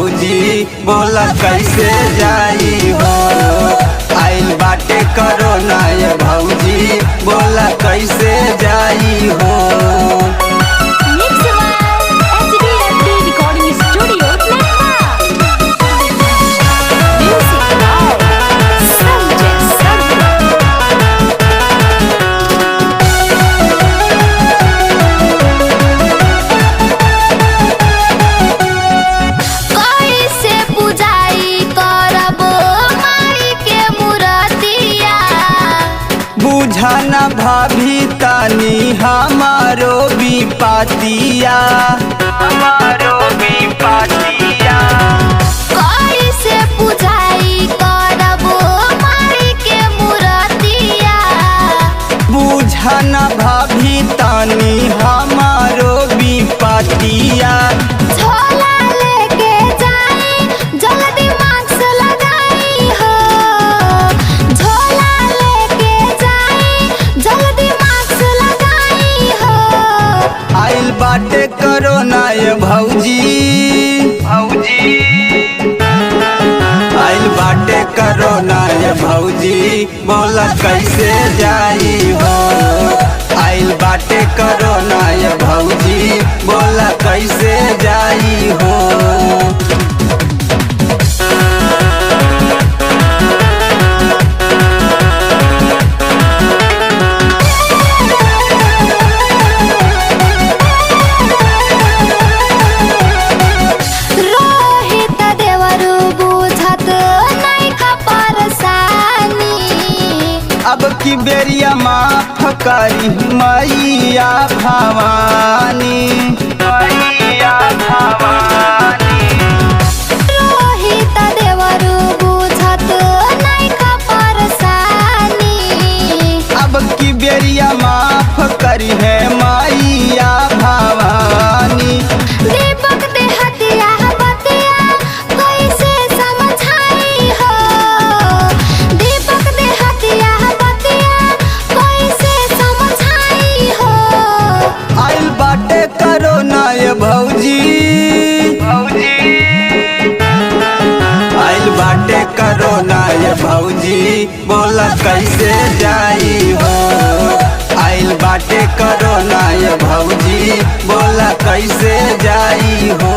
भौजी बोला कैसे जाई हो। आइल बाटे कोरोना ये भौजी बोला कैसे जाई हो। बुझाना भाभी तानी हमारो विपतिया, हमारो विपतिया। कैसे बुझाई करबो मारी के मुरतिया। बुझाना भाभी तानी हमारो विपतिया। झोला लेके जाई जल्दी मास्क लगाई हो। झोला लेके जाई जल्दी मास्क लगाई हो। आइल बाटे कोरोना ये भौजी, भौजी आइल बाटे कोरोना ये भौजी बोला कैसे जाई हो। आइल बाटे कोरोना ये भौजी बोला कैसे जाई हो। अब की बेरिया माफ करी मैया भवानी, मैया भवानी। रोहित देवरु बुझत नैका परसानी। अब की बेरिया माफ करी है मैया भवानी। दीपक दे हतिया बतिया कैसे समझाई हो। दीपक दे हतिया बतिया कैसे समझाई हो। आइल बाटे कोरोना ये भौजी, भौजी आइल बाटे कोरोना ये भौजी बोला कैसे जाई हो। आइल बाटे कोरोना ये भौजी बोला कैसे जाई हो।